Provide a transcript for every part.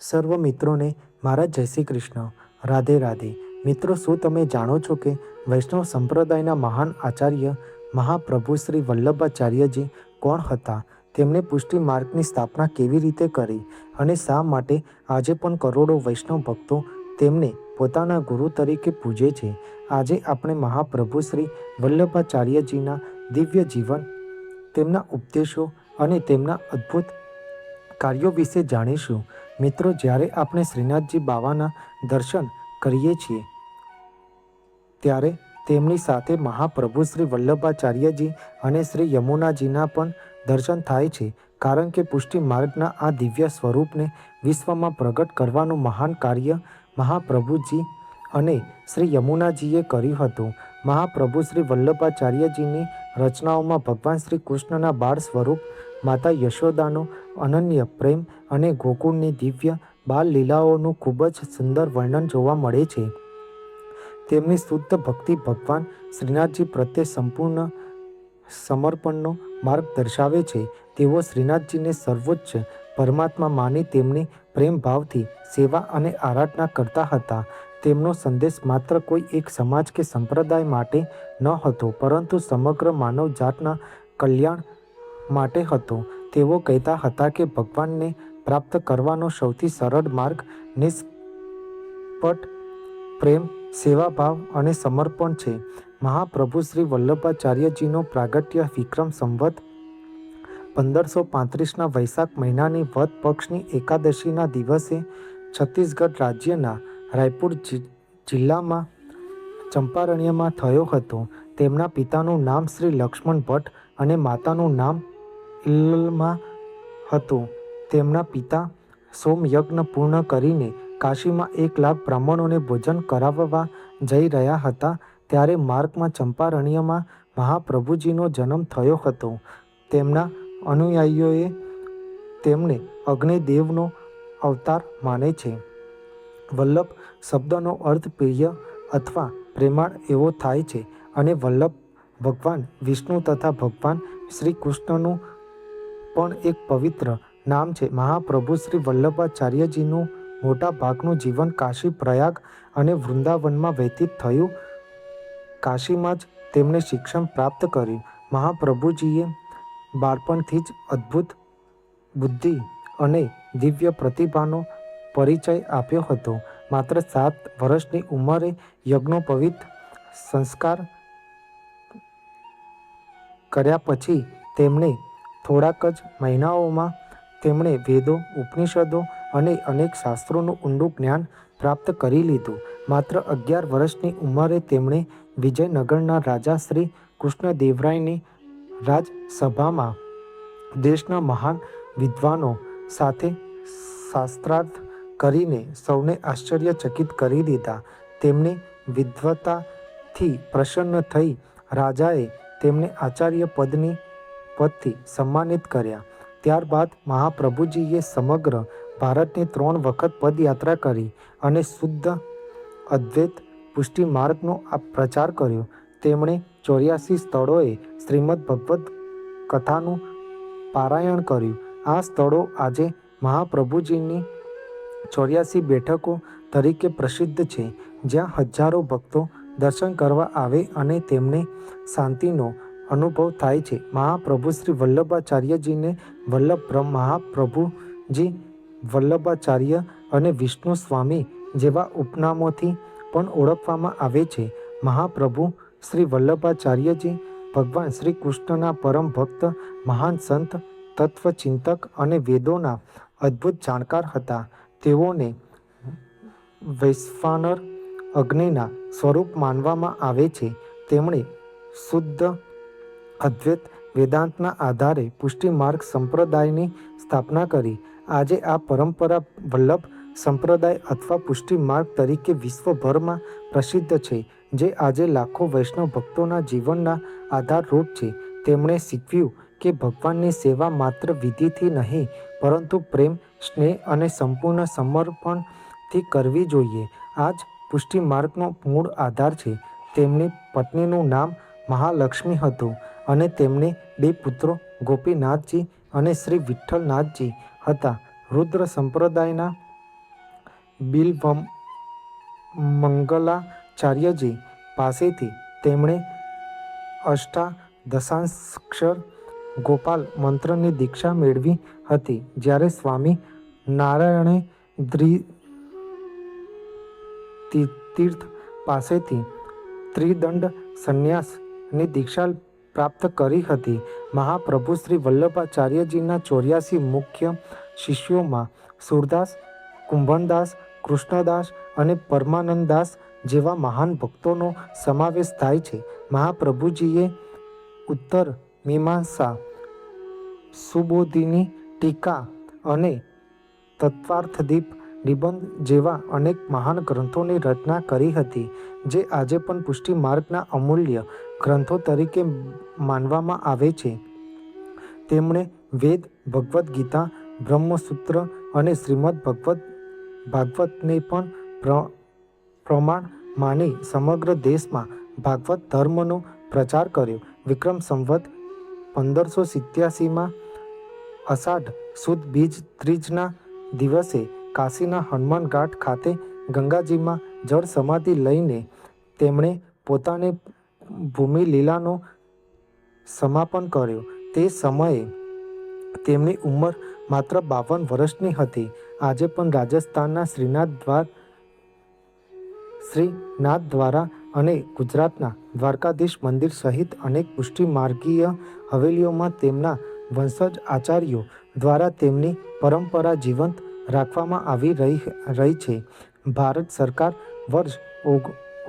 સર્વ મિત્રોને મારા જય શ્રી કૃષ્ણ. રાધે રાધે. મિત્રો, શું તમે જાણો છો કે વૈષ્ણવ સંપ્રદાયના મહાન આચાર્ય મહાપ્રભુ શ્રી વલ્લભાચાર્યજી કોણ હતા? તેમણે પુષ્ટિ માર્ગની સ્થાપના કેવી રીતે કરી અને શા માટે આજે પણ કરોડો વૈષ્ણવ ભક્તો તેમને પોતાના ગુરુ તરીકે પૂજે છે? આજે આપણે મહાપ્રભુ શ્રી વલ્લભાચાર્યજીના દિવ્ય જીવન, તેમના ઉપદેશો અને તેમના અદ્ભુત કાર્યો વિશે જાણીશું. મિત્રો, જ્યારે આપણે શ્રીનાથજી બાવાના દર્શન કરીએ છીએ ત્યારે તેમની સાથે મહાપ્રભુ શ્રી વલ્લભાચાર્યજી અને શ્રી યમુનાજીના પણ દર્શન થાય છે, કારણ કે પુષ્ટિ માર્ગના આ દિવ્ય સ્વરૂપને વિશ્વમાં પ્રગટ કરવાનું મહાન કાર્ય મહાપ્રભુજી અને શ્રી યમુનાજીએ કર્યું હતું. મહાપ્રભુ શ્રી વલ્લભાચાર્યજીની રચનાઓમાં ભગવાન શ્રી કૃષ્ણના બાળ સ્વરૂપ, માતા યશોદાનો અનન્ય પ્રેમ અને ગોકુળની દિવ્ય બાલ લીલાઓનું ખૂબ જ સુંદર વર્ણન જોવા મળે છે. તેમની શુદ્ધ ભક્તિ ભગવાન શ્રીનાથજી પ્રત્યે સંપૂર્ણ સમર્પણનો માર્ગ દર્શાવે છે. તેઓ શ્રીનાથજીને સર્વોચ્ચ પરમાત્મા માની તેમની પ્રેમભાવથી સેવા અને આરાધના કરતા હતા. તેમનો સંદેશ માત્ર કોઈ એક સમાજ કે સંપ્રદાય માટે ન હતો, પરંતુ સમગ્ર માનવજાતના કલ્યાણ માટે હતો. તેઓ કહેતા હતા કે ભગવાનને પ્રાપ્ત કરવાનો સૌથી સરળ માર્ગ નિષ્કપટ પ્રેમ, સેવાભાવ અને સમર્પણ છે. મહાપ્રભુ શ્રી વલ્લભાચાર્યજીનો પ્રાગટ્ય વિક્રમ સંવત 1535ના વૈશાખ મહિનાની વદ પક્ષની એકાદશીના દિવસે છત્તીસગઢ રાજ્યના રાયપુર જિલ્લામાં ચંપારણ્યમાં થયો હતો. તેમના પિતાનું નામ શ્રી લક્ષ્મણ ભટ્ટ અને માતાનું નામ ઇલ્લમા હતું. તેમના પિતા સોમયજ્ઞ પૂર્ણ કરીને કાશીમાં 1 લાખ બ્રાહ્મણોને ભોજન કરાવવા જઈ રહ્યા હતા, ત્યારે માર્ગમાં ચંપારણ્યમાં મહાપ્રભુજીનો જન્મ થયો હતો. તેમના અનુયાયીઓએ તેમને અગ્નિદેવનો અવતાર માને છે. વલ્લભ શબ્દનો અર્થ પ્રિય અથવા પ્રેમાળ એવો થાય છે અને વલ્લભ ભગવાન વિષ્ણુ તથા ભગવાન શ્રી કૃષ્ણનું પણ એક પવિત્ર નામ છે. મહાપ્રભુ શ્રી વલ્લભાચાર્યજીનું મોટા ભાગનું જીવન કાશી, પ્રયાગ અને વૃંદાવનમાં વ્યતીત થયું. કાશીમાં જ તેમણે શિક્ષણ પ્રાપ્ત કર્યું. મહાપ્રભુજીએ બાળપણથી જ અદ્ભુત બુદ્ધિ અને દિવ્ય પ્રતિભાનો પરિચય આપ્યો હતો. માત્ર 7 વર્ષની ઉંમરે યજ્ઞોપવિત સંસ્કાર કર્યા પછી તેમણે થોડાક જ મહિનાઓમાં તેમણે વેદો, ઉપનિષદો અને અનેક શાસ્ત્રોનું ઊંડું જ્ઞાન પ્રાપ્ત કરી લીધું. માત્ર 11 વર્ષની ઉંમરે તેમણે વિજયનગરના રાજા શ્રી કૃષ્ણદેવરાયની રાજસભામાં દેશના મહાન વિદ્વાનો સાથે શાસ્ત્રાર્થ કરીને સૌને આશ્ચર્યચકિત કરી દીધા. તેમની વિદ્વતાથી પ્રસન્ન થઈ રાજાએ તેમને આચાર્ય પદથી સન્માનિત કર્યા. ત્યારબાદ મહાપ્રભુજીએ સમગ્ર ભારતની 3 વખત પદયાત્રા કરી અને શુદ્ધ અદ્વૈત પુષ્ટિ માર્ગનો પ્રચાર કર્યો. તેમણે 84 સ્થળોએ શ્રીમદ ભગવદ્ કથાનું પારાયણ કર્યું. આ સ્થળો આજે મહાપ્રભુજીની 84 બેઠકો તરીકે પ્રસિદ્ધ છે, જ્યાં હજારો ભક્તો દર્શન કરવા આવે અને તેમને શાંતિનો અનુભવ થાય છે. મહાપ્રભુ શ્રી વલ્લભાચાર્યજીને વલ્લભ મહાપ્રભુજી, વલ્લભાચાર્ય અને વિષ્ણુ સ્વામી જેવા ઉપનામોથી પણ ઓળખવામાં આવે છે. મહાપ્રભુ શ્રી વલ્લભાચાર્યજી ભગવાન શ્રી કૃષ્ણના પરમ ભક્ત, મહાન સંત, તત્વચિંતક અને વેદોના અદ્ભુત જાણકાર હતા. તેઓને વૈશ્વાનર અગ્નિના સ્વરૂપ માનવામાં આવે છે. તેમણે શુદ્ધ અદ્વૈત વેદાંતના આધારે પુષ્ટિ માર્ગ સંપ્રદાયની સ્થાપના કરી. આજે આ પરંપરા વલ્લભ સંપ્રદાય અથવા પુષ્ટિ માર્ગ તરીકે વિશ્વભરમાં પ્રસિદ્ધ છે, જે આજે લાખો વૈષ્ણવ ભક્તોના જીવનના આધારરૂપ છે. તેમણે શીખવ્યું કે ભગવાનની સેવા માત્ર વિધિથી નહીં, પરંતુ પ્રેમ, સ્નેહ અને સંપૂર્ણ સમર્પણથી કરવી જોઈએ. આ જ પુષ્ટિ માર્ગનો મૂળ આધાર છે. તેમની પત્નીનું નામ મહાલક્ષ્મી હતું અને તેમને 2 પુત્રો ગોપીનાથજી અને શ્રી વિઠ્ઠલનાથજી હતા. રુદ્ર સંપ્રદાયના મંગલાચાર્યજી પાસેથી તેમણે અષ્ટાદશાંક્ષર ગોપાલ મંત્રની દીક્ષા મેળવી હતી. જ્યારે સ્વામી નારાયણે તીર્થ પાસેથી ત્રિદંડ સંન્યાસની દીક્ષા પ્રાપ્ત કરી હતી. મહાપ્રભુ શ્રી વલ્લભાચાર્યજીના 84 મુખ્ય શિષ્યોમાં સૂરદાસ, કુંભનદાસ, કૃષ્ણદાસ અને પરમાનંદદાસ જેવા મહાન ભક્તોનો સમાવેશ થાય છે. મહાપ્રભુજીએ ઉત્તર મીમાંસા, સુબોધિની ટીકા અને તત્વાર્થદીપ નિબંધ જેવા અનેક મહાન ગ્રંથોની રચના કરી હતી, જે આજે પણ પુષ્ટિ માર્ગના અમૂલ્ય ગ્રંથો તરીકે માનવામાં આવે છે. તેમણે વેદ, ભગવદ્ ગીતા, બ્રહ્મસૂત્ર અને શ્રીમદ્ ભાગવતને પણ પ્રમાણ માની સમગ્ર દેશમાં ભાગવત ધર્મનો પ્રચાર કર્યો. વિક્રમ સંવત 1587માં અષાઢ સુદ બીજ ત્રીજના દિવસે કાશીના હનુમાન ઘાટ ખાતે ગંગાજીમાં જળ સમાધિ લઈને તેમણે પોતાની ભૂમિ લીલાનો સમાપન કર્યો. તે સમયે તેમની ઉંમર માત્ર 52 વર્ષની હતી. આજે પણ રાજસ્થાનના શ્રીનાથદ્વારા અને ગુજરાતના દ્વારકાધીશ મંદિર સહિત અનેક પુષ્ટિ માર્ગીય હવેલીઓમાં તેમના વંશજ આચાર્યો દ્વારા તેમની પરંપરા જીવંત રાખવામાં આવી રહી છે. ભારત સરકાર વર્ષ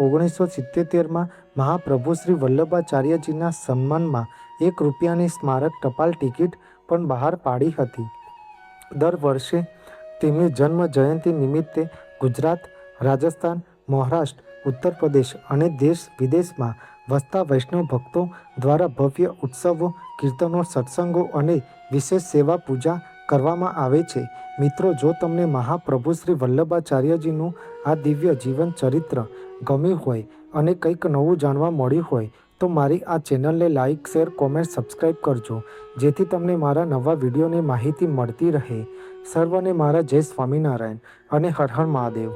1977માં મહાપ્રભુ શ્રી વલ્લભાચાર્યજીના સન્માનમાં ₹1ની સ્મારક ટપાલ ટિકિટ પણ બહાર પાડી હતી. દર વર્ષે તેમની જન્મ જયંતિ નિમિત્તે ગુજરાત, રાજસ્થાન, મહારાષ્ટ્ર, ઉત્તર પ્રદેશ અને દેશ વિદેશમાં વસતા વૈષ્ણવ ભક્તો દ્વારા ભવ્ય ઉત્સવો, કીર્તનો, સત્સંગો અને વિશેષ સેવા પૂજા કરવામાં આવે છે. મિત્રો, જો તમને મહાપ્રભુ શ્રી વલ્લભાચાર્યજીનું આ દિવ્ય જીવન ચરિત્ર ગમ્યું હોય અને કંઈક નવું જાણવા મળ્યું હોય તો મારી આ ચેનલને લાઇક, શેર, કોમેન્ટ, સબસ્ક્રાઈબ કરજો, જેથી તમને મારા નવા વિડીયોની માહિતી મળતી રહે. સર્વને મારા જય સ્વામિનારાયણ અને હર હર મહાદેવ.